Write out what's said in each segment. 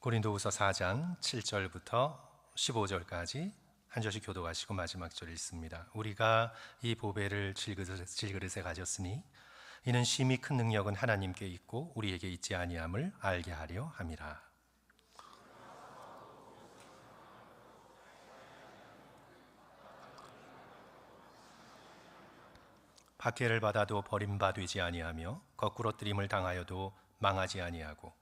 고린도후서 4장 7절부터 15절까지 한 절씩 교독하시고 마지막 절 읽습니다. 우리가 이 보배를 질그릇에 가졌으니 이는 심히 큰 능력은 하나님께 있고 우리에게 있지 아니함을 알게 하려 함이라. 박해를 받아도 버림받지 아니하며 거꾸로 뜨림을 당하여도 망하지 아니하고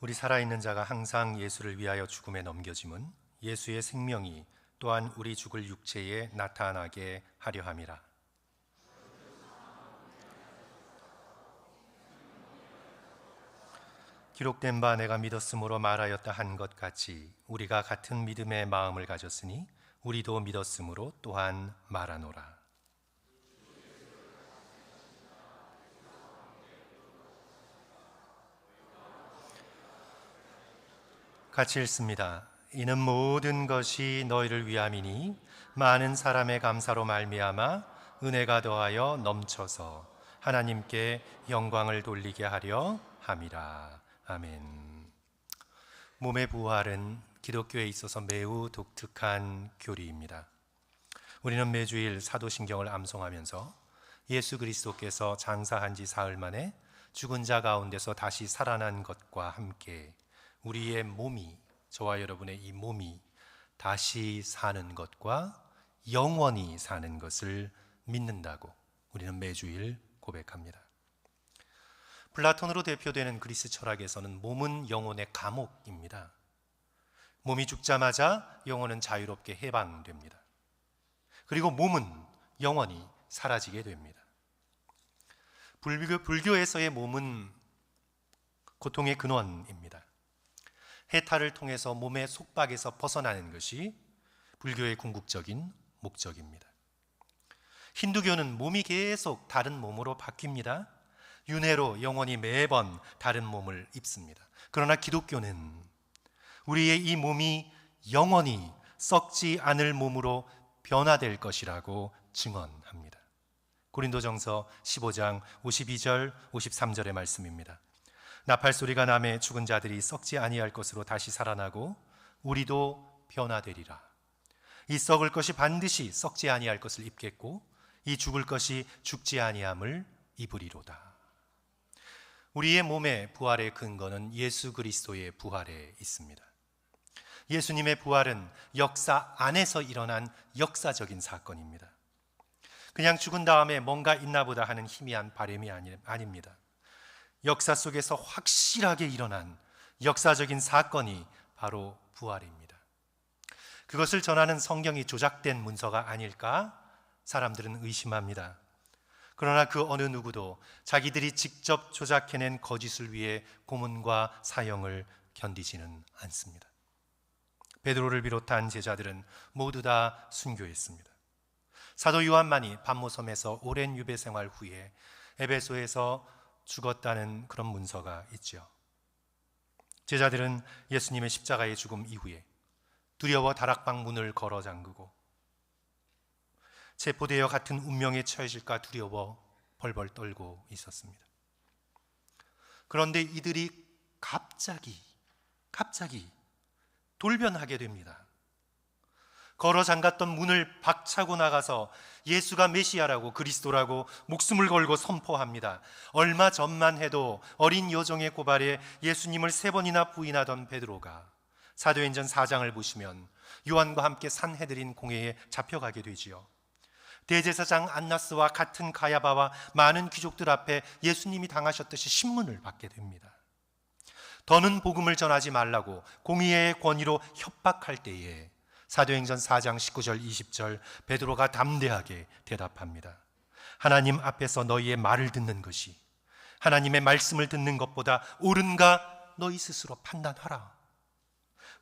우리 살아있는 자가 항상 예수를 위하여 죽음에 넘겨짐은 예수의 생명이 또한 우리 죽을 육체에 나타나게 하려 함이라. 기록된 바 내가 믿었으므로 말하였다 한 것 같이 우리가 같은 믿음의 마음을 가졌으니 우리도 믿었으므로 또한 말하노라. 같이 읽습니다. 이는 모든 것이 너희를 위함이니 많은 사람의 감사로 말미암아 은혜가 더하여 넘쳐서 하나님께 영광을 돌리게 하려 함이라. 아멘. 몸의 부활은 기독교에 있어서 매우 독특한 교리입니다. 우리는 매주일 사도신경을 암송하면서 예수 그리스도께서 장사한 지 사흘 만에 죽은 자 가운데서 다시 살아난 것과 함께 우리의 몸이, 저와 여러분의 이 몸이 다시 사는 것과 영원히 사는 것을 믿는다고 우리는 매주일 고백합니다. 플라톤으로 대표되는 그리스 철학에서는 몸은 영혼의 감옥입니다. 몸이 죽자마자 영혼은 자유롭게 해방됩니다. 그리고 몸은 영원히 사라지게 됩니다. 불교에서의 몸은 고통의 근원입니다. 해탈을 통해서 몸의 속박에서 벗어나는 것이 불교의 궁극적인 목적입니다. 힌두교는 몸이 계속 다른 몸으로 바뀝니다. 윤회로 영혼이 매번 다른 몸을 입습니다. 그러나 기독교는 우리의 이 몸이 영원히 썩지 않을 몸으로 변화될 것이라고 증언합니다. 고린도전서 15장 52절 53절의 말씀입니다. 나팔소리가 나매 죽은 자들이 썩지 아니할 것으로 다시 살아나고 우리도 변화되리라. 이 썩을 것이 반드시 썩지 아니할 것을 입겠고 이 죽을 것이 죽지 아니함을 입으리로다. 우리의 몸의 부활의 근거는 예수 그리스도의 부활에 있습니다. 예수님의 부활은 역사 안에서 일어난 역사적인 사건입니다. 그냥 죽은 다음에 뭔가 있나 보다 하는 희미한 바람이 아닙니다. 역사 속에서 확실하게 일어난 역사적인 사건이 바로 부활입니다. 그것을 전하는 성경이 조작된 문서가 아닐까 사람들은 의심합니다. 그러나 그 어느 누구도 자기들이 직접 조작해낸 거짓을 위해 고문과 사형을 견디지는 않습니다. 베드로를 비롯한 제자들은 모두 다 순교했습니다. 사도 요한만이 pat모섬에서 오랜 유배 생활 후에 에베소에서 죽었다는 그런 문서가 있죠. 제자들은 예수님의 십자가의 죽음 이후에 두려워 다락방 문을 걸어 잠그고 체포되어 같은 운명에 처해질까 두려워 벌벌 떨고 있었습니다. 그런데 이들이 갑자기 돌변하게 됩니다. 걸어 잠갔던 문을 박차고 나가서 예수가 메시아라고 그리스도라고 목숨을 걸고 선포합니다. 얼마 전만 해도 어린 여종의 고발에 예수님을 3번이나 부인하던 베드로가 사도행전 4장을 보시면 요한과 함께 산헤드린 공회에 잡혀가게 되지요. 대제사장 안나스와 같은 가야바와 많은 귀족들 앞에 예수님이 당하셨듯이 신문을 받게 됩니다. 더는 복음을 전하지 말라고 공의의 권위로 협박할 때에 사도행전 4장 19절 20절 베드로가 담대하게 대답합니다. 하나님 앞에서 너희의 말을 듣는 것이 하나님의 말씀을 듣는 것보다 옳은가 너희 스스로 판단하라.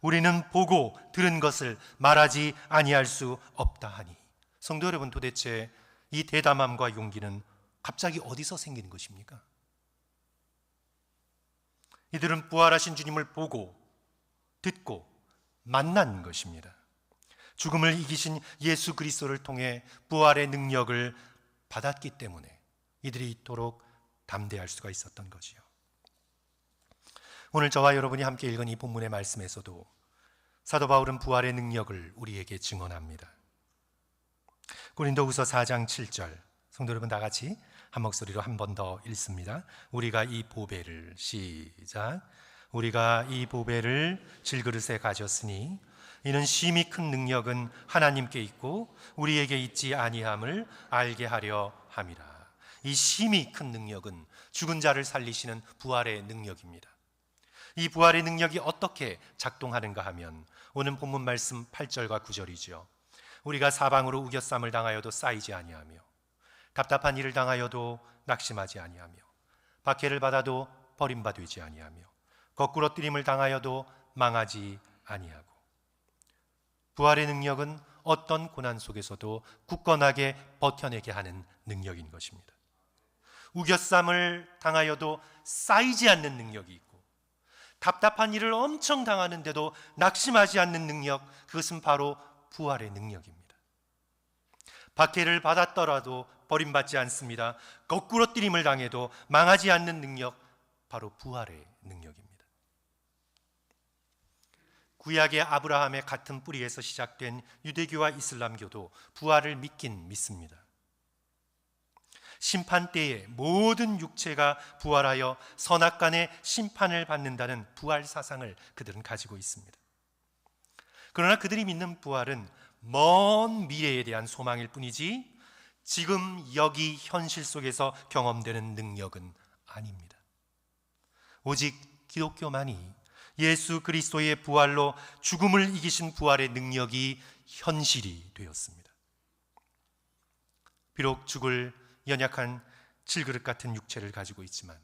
우리는 보고 들은 것을 말하지 아니할 수 없다 하니. 성도 여러분, 도대체 이 대담함과 용기는 갑자기 어디서 생기는 것입니까? 이들은 부활하신 주님을 보고 듣고 만난 것입니다. 죽음을 이기신 예수 그리스도를 통해 부활의 능력을 받았기 때문에 이들이 이토록 담대할 수가 있었던 거지요. 오늘 저와 여러분이 함께 읽은 이 본문의 말씀에서도 사도 바울은 부활의 능력을 우리에게 증언합니다. 고린도후서 4장 7절, 성도 여러분 다 같이 한 목소리로 한 번 더 읽습니다. 우리가 이 보배를, 시작, 우리가 이 보배를 질그릇에 가졌으니 이는 심히 큰 능력은 하나님께 있고 우리에게 있지 아니함을 알게 하려 함이라. 이 심히 큰 능력은 죽은 자를 살리시는 부활의 능력입니다. 이 부활의 능력이 어떻게 작동하는가 하면 오늘 본문 말씀 8절과 9절이죠. 우리가 사방으로 우겨쌈을 당하여도 쌓이지 아니하며 답답한 일을 당하여도 낙심하지 아니하며 박해를 받아도 버림받지 아니하며 거꾸로 뜨림을 당하여도 망하지 아니하고. 부활의 능력은 어떤 고난 속에서도 굳건하게 버텨내게 하는 능력인 것입니다. 우겨쌈을 당하여도 쌓이지 않는 능력이 있고 답답한 일을 엄청 당하는데도 낙심하지 않는 능력, 그것은 바로 부활의 능력입니다. 박해를 받았더라도 버림받지 않습니다. 거꾸로 뜨림을 당해도 망하지 않는 능력, 바로 부활의 능력입니다. 구약의 아브라함의 같은 뿌리에서 시작된 유대교와 이슬람교도 부활을 믿긴 믿습니다. 심판 때에 모든 육체가 부활하여 선악간의 심판을 받는다는 부활 사상을 그들은 가지고 있습니다. 그러나 그들이 믿는 부활은 먼 미래에 대한 소망일 뿐이지 지금 여기 현실 속에서 경험되는 능력은 아닙니다. 오직 기독교만이 예수 그리스도의 부활로 죽음을 이기신 부활의 능력이 현실이 되었습니다. 비록 죽을 연약한 질그릇 같은 육체를 가지고 있지만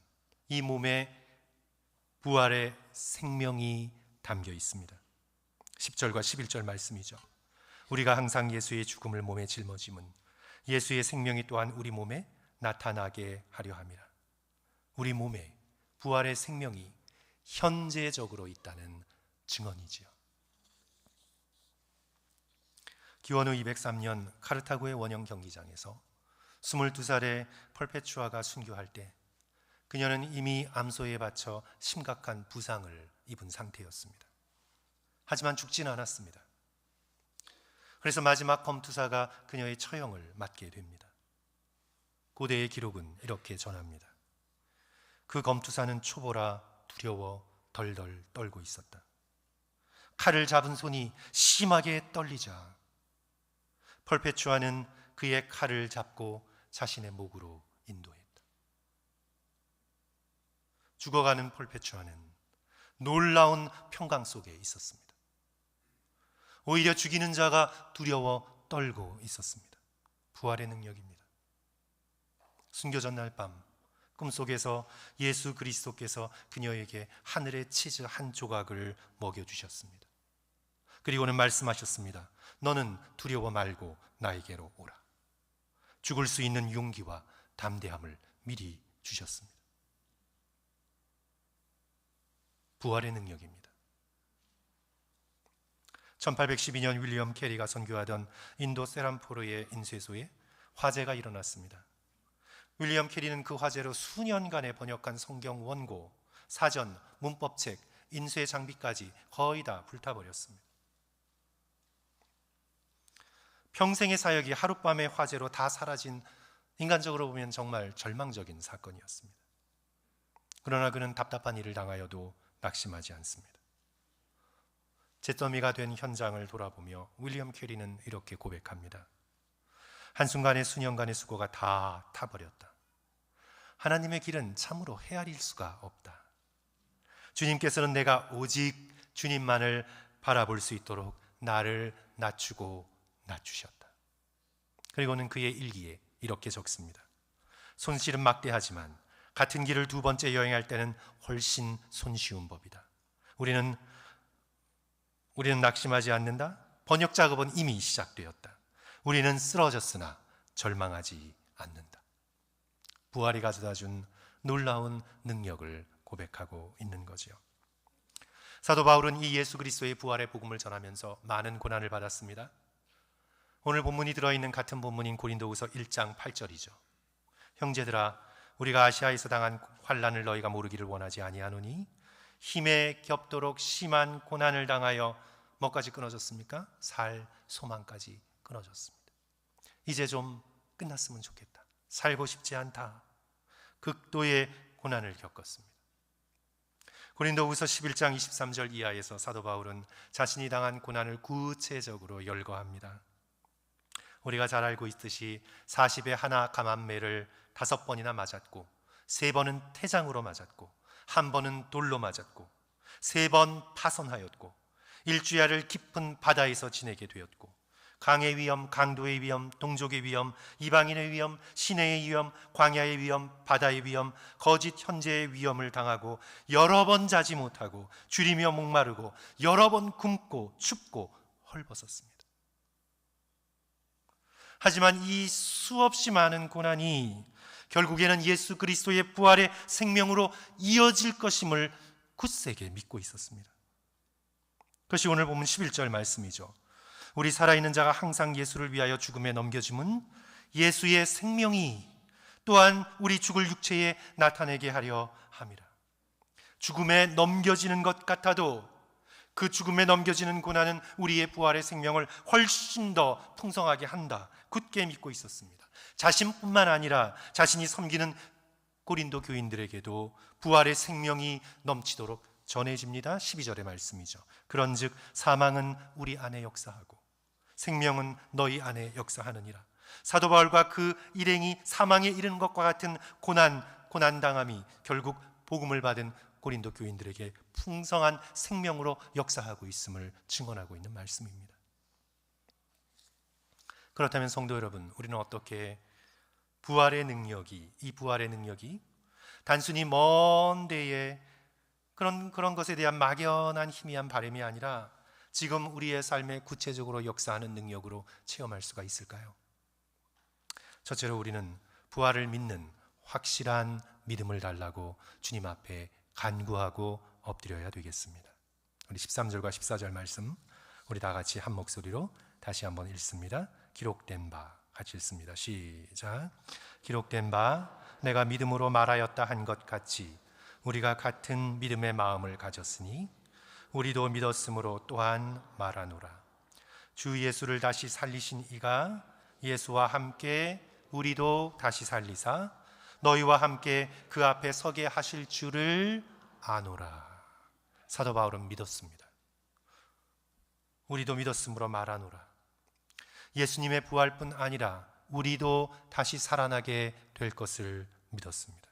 이 몸에 부활의 생명이 담겨 있습니다. 10절과 11절 말씀이죠. 우리가 항상 예수의 죽음을 몸에 짊어짐은 예수의 생명이 또한 우리 몸에 나타나게 하려 함이라. 우리 몸에 부활의 생명이 현재적으로 있다는 증언이지요. 기원후 203년 카르타고의 원형 경기장에서 22살의 펄페추아가 순교할 때 그녀는 이미 암소에 받쳐 심각한 부상을 입은 상태였습니다. 하지만 죽지는 않았습니다. 그래서 마지막 검투사가 그녀의 처형을 맡게 됩니다. 고대의 기록은 이렇게 전합니다. 그 검투사는 초보라 두려워 덜덜 떨고 있었다. 칼을 잡은 손이 심하게 떨리자 펄페추아는 그의 칼을 잡고 자신의 목으로 인도했다. 죽어가는 펄페추아는 놀라운 평강 속에 있었습니다. 오히려 죽이는 자가 두려워 떨고 있었습니다. 부활의 능력입니다. 순교 전날 밤 꿈속에서 예수 그리스도께서 그녀에게 하늘의 치즈 한 조각을 먹여주셨습니다. 그리고는 말씀하셨습니다. 너는 두려워 말고 나에게로 오라. 죽을 수 있는 용기와 담대함을 미리 주셨습니다. 부활의 능력입니다. 1812년 윌리엄 캐리가 선교하던 인도 세람포르의 인쇄소에 화재가 일어났습니다. 윌리엄 캐리는 그 화재로 수년간에 번역한 성경 원고, 사전, 문법책, 인쇄 장비까지 거의 다 불타버렸습니다. 평생의 사역이 하룻밤의 화재로 다 사라진, 인간적으로 보면 정말 절망적인 사건이었습니다. 그러나 그는 답답한 일을 당하여도 낙심하지 않습니다. 잿더미가 된 현장을 돌아보며 윌리엄 캐리는 이렇게 고백합니다. 한순간에 수년간의 수고가 다 타버렸다. 하나님의 길은 참으로 헤아릴 수가 없다. 주님께서는 내가 오직 주님만을 바라볼 수 있도록 나를 낮추고 낮추셨다. 그리고는 그의 일기에 이렇게 적습니다. 손실은 막대하지만 같은 길을 두 번째 여행할 때는 훨씬 손쉬운 법이다. 우리는 낙심하지 않는다. 번역 작업은 이미 시작되었다. 우리는 쓰러졌으나 절망하지 않는다. 부활이 가져다준 놀라운 능력을 고백하고 있는 거지요. 사도 바울은 이 예수 그리스도의 부활의 복음을 전하면서 많은 고난을 받았습니다. 오늘 본문이 들어있는 같은 본문인 고린도후서 1장 8절이죠. 형제들아, 우리가 아시아에서 당한 환난을 너희가 모르기를 원하지 아니하노니 힘에 겹도록 심한 고난을 당하여 뭐까지 끊어졌습니까? 살 소망까지 끊어졌습니다. 이제 좀 끝났으면 좋겠다. 살고 싶지 않다. 극도의 고난을 겪었습니다. 고린도후서 11장 23절 이하에서 사도 바울은 자신이 당한 고난을 구체적으로 열거합니다. 우리가 잘 알고 있듯이 40에 하나 감암매를 5번이나 맞았고 3번은 태장으로 맞았고 1번은 돌로 맞았고 3번 파선하였고 일주야를 깊은 바다에서 지내게 되었고 강의 위험, 강도의 위험, 동족의 위험, 이방인의 위험, 시내의 위험, 광야의 위험, 바다의 위험, 거짓 현재의 위험을 당하고 여러 번 자지 못하고 줄이며 목마르고 여러 번 굶고 춥고 헐벗었습니다. 하지만 이 수없이 많은 고난이 결국에는 예수 그리스도의 부활의 생명으로 이어질 것임을 굳세게 믿고 있었습니다. 그것이 오늘 보면 11절 말씀이죠. 우리 살아있는 자가 항상 예수를 위하여 죽음에 넘겨짐은 예수의 생명이 또한 우리 죽을 육체에 나타내게 하려 함이라. 죽음에 넘겨지는 것 같아도 그 죽음에 넘겨지는 고난은 우리의 부활의 생명을 훨씬 더 풍성하게 한다. 굳게 믿고 있었습니다. 자신뿐만 아니라 자신이 섬기는 고린도 교인들에게도 부활의 생명이 넘치도록 전해집니다. 12절의 말씀이죠. 그런즉 사망은 우리 안에 역사하고 생명은 너희 안에 역사하느니라. 사도 바울과 그 일행이 사망에 이르는 것과 같은 고난당함이 결국 복음을 받은 고린도 교인들에게 풍성한 생명으로 역사하고 있음을 증언하고 있는 말씀입니다. 그렇다면 성도 여러분, 우리는 어떻게 이 부활의 능력이 단순히 먼 데에 그런 것에 대한 막연한 희미한 바람이 아니라 지금 우리의 삶에 구체적으로 역사하는 능력으로 체험할 수가 있을까요? 첫째로 우리는 부활을 믿는 확실한 믿음을 달라고 주님 앞에 간구하고 엎드려야 되겠습니다. 우리 13절과 14절 말씀 우리 다 같이 한 목소리로 다시 한번 읽습니다. 기록된 바 같이 읽습니다. 시작. 기록된 바 내가 믿음으로 말하였다 한 것 같이 우리가 같은 믿음의 마음을 가졌으니 우리도 믿었으므로 또한 말하노라. 주 예수를 다시 살리신 이가 예수와 함께 우리도 다시 살리사 너희와 함께 그 앞에 서게 하실 줄을 아노라. 사도 바울은 믿었습니다. 우리도 믿었으므로 말하노라. 예수님의 부활뿐 아니라 우리도 다시 살아나게 될 것을 믿었습니다.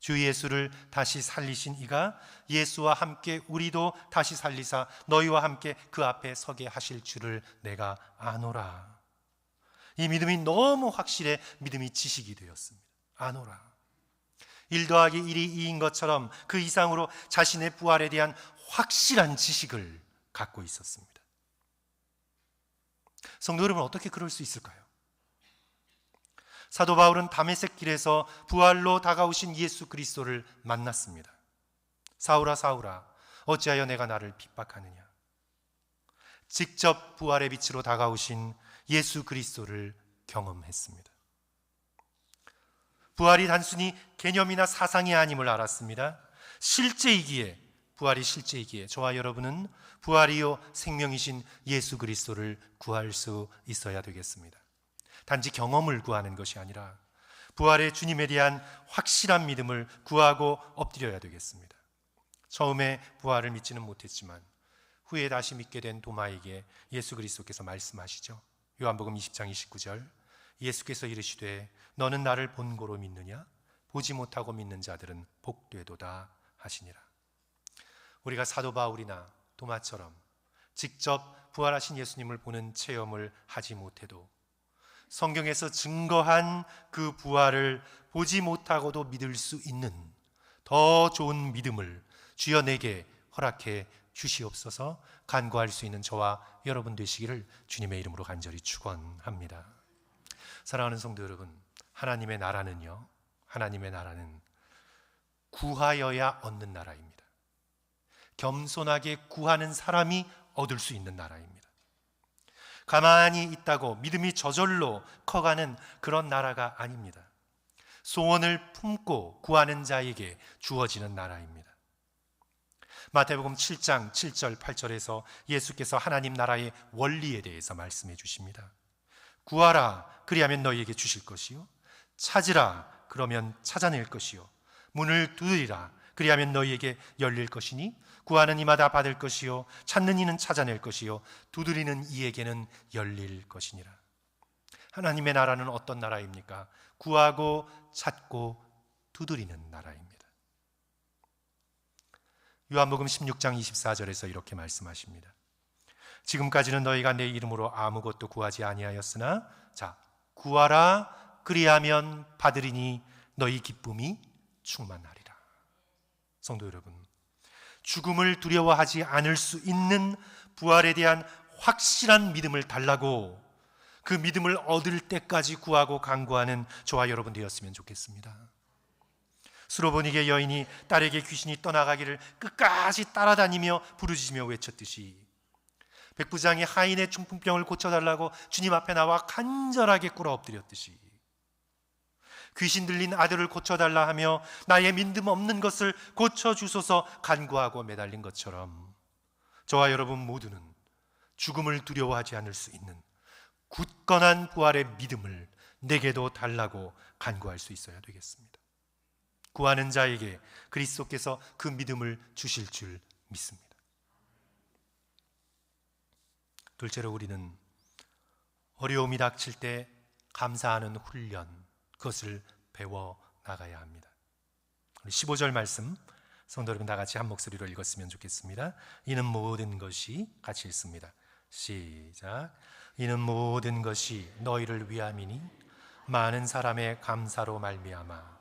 주 예수를 다시 살리신 이가 예수와 함께 우리도 다시 살리사 너희와 함께 그 앞에 서게 하실 줄을 내가 아노라. 이 믿음이 너무 확실해 믿음이 지식이 되었습니다. 아노라. 1 더하기 1이 2인 것처럼 그 이상으로 자신의 부활에 대한 확실한 지식을 갖고 있었습니다. 성도 여러분, 어떻게 그럴 수 있을까요? 사도 바울은 다메섹 길에서 부활로 다가오신 예수 그리스도를 만났습니다. 사울아 사울아 어찌하여 내가 나를 핍박하느냐. 직접 부활의 빛으로 다가오신 예수 그리스도를 경험했습니다. 부활이 단순히 개념이나 사상이 아님을 알았습니다. 실제이기에, 부활이 실제이기에 저와 여러분은 부활이요 생명이신 예수 그리스도를 구할 수 있어야 되겠습니다. 단지 경험을 구하는 것이 아니라 부활의 주님에 대한 확실한 믿음을 구하고 엎드려야 되겠습니다. 처음에 부활을 믿지는 못했지만 후에 다시 믿게 된 도마에게 예수 그리스도께서 말씀하시죠. 요한복음 20장 29절 예수께서 이르시되 너는 나를 본고로 믿느냐? 보지 못하고 믿는 자들은 복되도다 하시니라. 우리가 사도 바울이나 도마처럼 직접 부활하신 예수님을 보는 체험을 하지 못해도 성경에서 증거한 그 부활을 보지 못하고도 믿을 수 있는 더 좋은 믿음을 주여 내게 허락해 주시옵소서. 간구할 수 있는 저와 여러분 되시기를 주님의 이름으로 간절히 축원합니다. 사랑하는 성도 여러분, 하나님의 나라는요, 하나님의 나라는 구하여야 얻는 나라입니다. 겸손하게 구하는 사람이 얻을 수 있는 나라입니다. 가만히 있다고 믿음이 저절로 커가는 그런 나라가 아닙니다. 소원을 품고 구하는 자에게 주어지는 나라입니다. 마태복음 7장 7절 8절에서 예수께서 하나님 나라의 원리에 대해서 말씀해 주십니다. 구하라, 그리하면 너희에게 주실 것이요, 찾으라, 그러면 찾아낼 것이요, 문을 두드리라, 그리하면 너희에게 열릴 것이니 구하는 이마다 받을 것이요, 찾는 이는 찾아낼 것이요, 두드리는 이에게는 열릴 것이니라. 하나님의 나라는 어떤 나라입니까? 구하고 찾고 두드리는 나라입니다. 요한복음 16장 24절에서 이렇게 말씀하십니다. 지금까지는 너희가 내 이름으로 아무것도 구하지 아니하였으나 자, 구하라, 그리하면 받으리니 너희 기쁨이 충만하리라. 성도 여러분, 죽음을 두려워하지 않을 수 있는 부활에 대한 확실한 믿음을 달라고 그 믿음을 얻을 때까지 구하고 간구하는 저와 여러분 되었으면 좋겠습니다. 수로보니게 여인이 딸에게 귀신이 떠나가기를 끝까지 따라다니며 부르짖으며 외쳤듯이 백부장이 하인의 중풍병을 고쳐달라고 주님 앞에 나와 간절하게 꿇어 엎드렸듯이 귀신 들린 아들을 고쳐달라 하며 나의 믿음 없는 것을 고쳐주소서 간구하고 매달린 것처럼 저와 여러분 모두는 죽음을 두려워하지 않을 수 있는 굳건한 부활의 믿음을 내게도 달라고 간구할 수 있어야 되겠습니다. 구하는 자에게 그리스도께서 그 믿음을 주실 줄 믿습니다. 둘째로 우리는 어려움이 닥칠 때 감사하는 훈련, 그것을 배워 나가야 합니다. 15절 말씀 성도 여러분 다 같이 한 목소리로 읽었으면 좋겠습니다. 이는 모든 것이 같이 읽습니다. 시작. 이는 모든 것이 너희를 위함이니 많은 사람의 감사로 말미암아.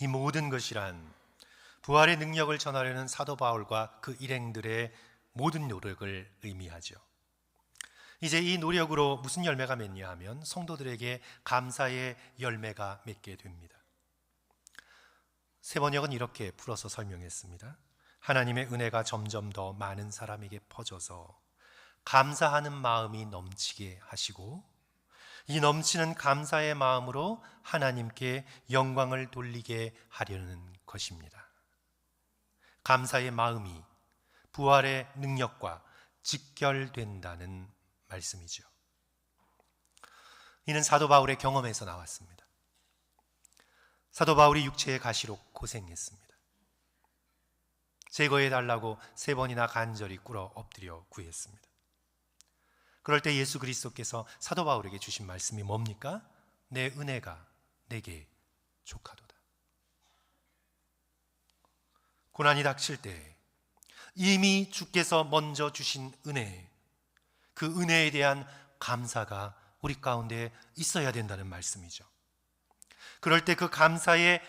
이 모든 것이란 부활의 능력을 전하려는 사도 바울과 그 일행들의 모든 노력을 의미하죠. 이제 이 노력으로 무슨 열매가 맺냐 하면 성도들에게 감사의 열매가 맺게 됩니다. 세번역은 이렇게 풀어서 설명했습니다. 하나님의 은혜가 점점 더 많은 사람에게 퍼져서 감사하는 마음이 넘치게 하시고 이 넘치는 감사의 마음으로 하나님께 영광을 돌리게 하려는 것입니다. 감사의 마음이 부활의 능력과 직결된다는 말씀이죠. 이는 사도 바울의 경험에서 나왔습니다. 사도 바울이 육체의 가시로 고생했습니다. 제거해달라고 3번이나 간절히 꿇어 엎드려 구했습니다. 그럴 때 예수 그리스도께서 사도 바울에게 주신 말씀이 뭡니까? 내 은혜가 내게 족하도다. 고난이 닥칠 때 이미 주께서 먼저 주신 은혜, 그 은혜에 대한 감사가 우리 가운데 있어야 된다는 말씀이죠. 그럴 때 그 감사의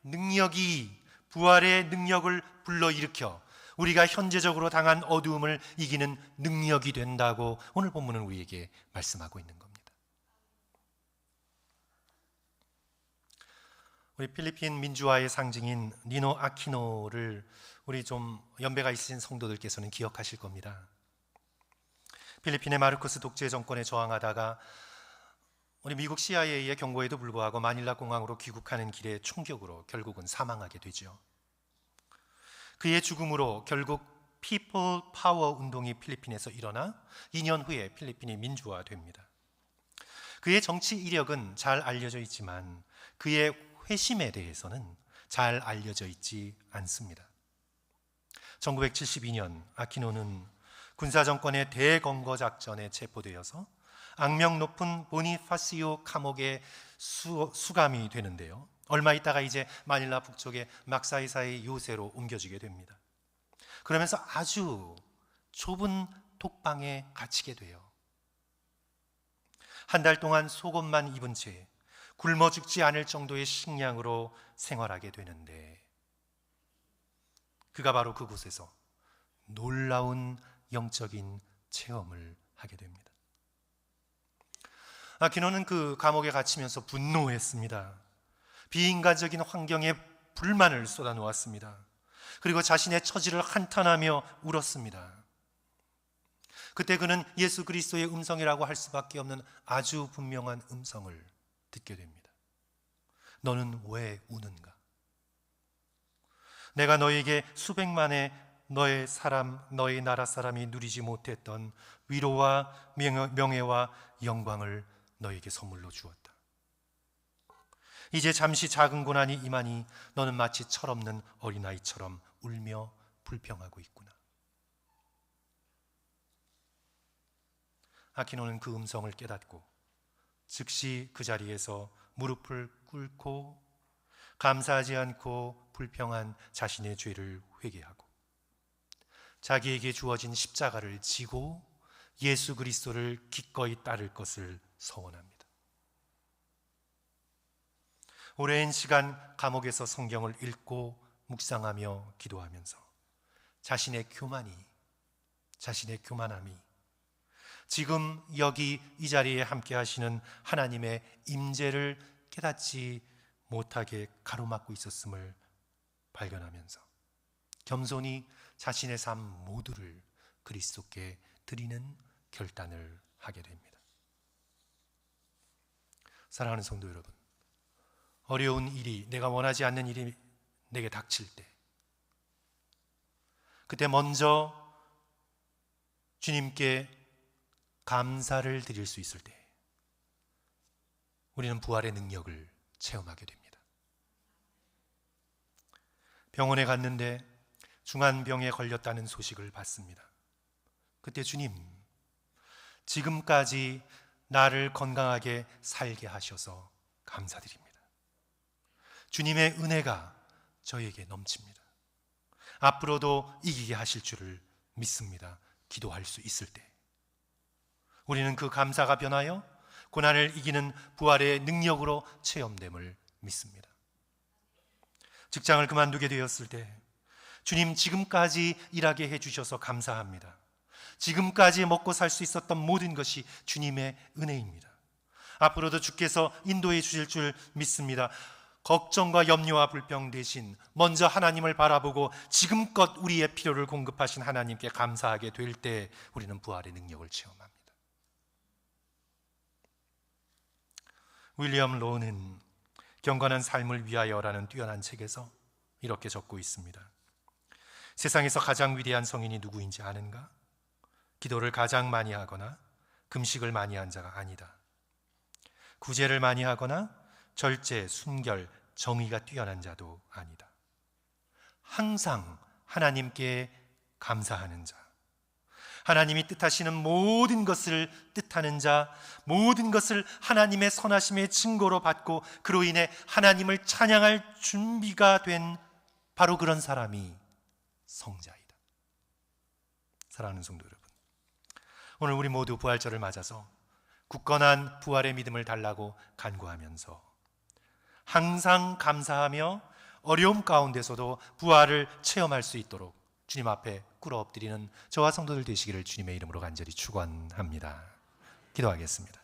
능력이 부활의 능력을 불러일으켜 우리가 현재적으로 당한 어두움을 이기는 능력이 된다고 오늘 본문은 우리에게 말씀하고 있는 겁니다. 우리 필리핀 민주화의 상징인 니노 아키노를 우리 좀 연배가 있으신 성도들께서는 기억하실 겁니다. 필리핀의 마르코스 독재 정권에 저항하다가 우리 미국 CIA의 경고에도 불구하고 마닐라 공항으로 귀국하는 길에 총격으로 결국은 사망하게 되죠. 그의 죽음으로 결국 피플 파워 운동이 필리핀에서 일어나 2년 후에 필리핀이 민주화됩니다. 그의 정치 이력은 잘 알려져 있지만 그의 회심에 대해서는 잘 알려져 있지 않습니다. 1972년 아키노는 군사정권의 대검거 작전에 체포되어서 악명 높은 보니파시오 감옥에 수감이 되는데요. 얼마 있다가 이제 마닐라 북쪽의 막사이사의 요새로 옮겨지게 됩니다. 그러면서 아주 좁은 독방에 갇히게 돼요. 한 달 동안 속옷만 입은 채 굶어 죽지 않을 정도의 식량으로 생활하게 되는데 그가 바로 그곳에서 놀라운 영적인 체험을 하게 됩니다. 아키노는 그 감옥에 갇히면서 분노했습니다. 비인간적인 환경에 불만을 쏟아놓았습니다. 그리고 자신의 처지를 한탄하며 울었습니다. 그때 그는 예수 그리스도의 음성이라고 할 수밖에 없는 아주 분명한 음성을 듣게 됩니다. 너는 왜 우는가? 내가 너에게 수백만의 너의 나라 사람이 누리지 못했던 위로와 명예와 영광을 너에게 선물로 주었다. 이제 잠시 작은 고난이 임하니 너는 마치 철없는 어린아이처럼 울며 불평하고 있구나. 아키노는 그 음성을 깨닫고 즉시 그 자리에서 무릎을 꿇고 감사하지 않고 불평한 자신의 죄를 회개하고 자기에게 주어진 십자가를 지고 예수 그리스도를 기꺼이 따를 것을 서원합니다. 오랜 시간 감옥에서 성경을 읽고 묵상하며 기도하면서 자신의 교만함이 지금 여기 이 자리에 함께 하시는 하나님의 임재를 깨닫지 못하게 가로막고 있었음을 발견하면서 겸손히 자신의 삶 모두를 그리스도께 드리는 결단을 하게 됩니다. 사랑하는 성도 여러분, 어려운 일이, 내가 원하지 않는 일이 내게 닥칠 때, 그때 먼저 주님께 감사를 드릴 수 있을 때 우리는 부활의 능력을 체험하게 됩니다. 병원에 갔는데 중환병에 걸렸다는 소식을 받습니다. 그때 주님, 지금까지 나를 건강하게 살게 하셔서 감사드립니다. 주님의 은혜가 저에게 넘칩니다. 앞으로도 이기게 하실 줄을 믿습니다. 기도할 수 있을 때 우리는 그 감사가 변하여 고난을 이기는 부활의 능력으로 체험됨을 믿습니다. 직장을 그만두게 되었을 때 주님, 지금까지 일하게 해주셔서 감사합니다. 지금까지 먹고 살 수 있었던 모든 것이 주님의 은혜입니다. 앞으로도 주께서 인도해 주실 줄 믿습니다. 걱정과 염려와 불평 대신 먼저 하나님을 바라보고 지금껏 우리의 필요를 공급하신 하나님께 감사하게 될 때 우리는 부활의 능력을 체험합니다. 윌리엄 로우는 경건한 삶을 위하여라는 뛰어난 책에서 이렇게 적고 있습니다. 세상에서 가장 위대한 성인이 누구인지 아는가? 기도를 가장 많이 하거나 금식을 많이 한 자가 아니다. 구제를 많이 하거나 절제, 순결, 정의가 뛰어난 자도 아니다. 항상 하나님께 감사하는 자, 하나님이 뜻하시는 모든 것을 뜻하는 자, 모든 것을 하나님의 선하심의 증거로 받고 그로 인해 하나님을 찬양할 준비가 된 바로 그런 사람이 성자이다. 사랑하는 성도 여러분, 오늘 우리 모두 부활절을 맞아서 굳건한 부활의 믿음을 달라고 간구하면서 항상 감사하며 어려움 가운데서도 부활을 체험할 수 있도록 주님 앞에 꿇어 엎드리는 저와 성도들 되시기를 주님의 이름으로 간절히 축원합니다. 기도하겠습니다.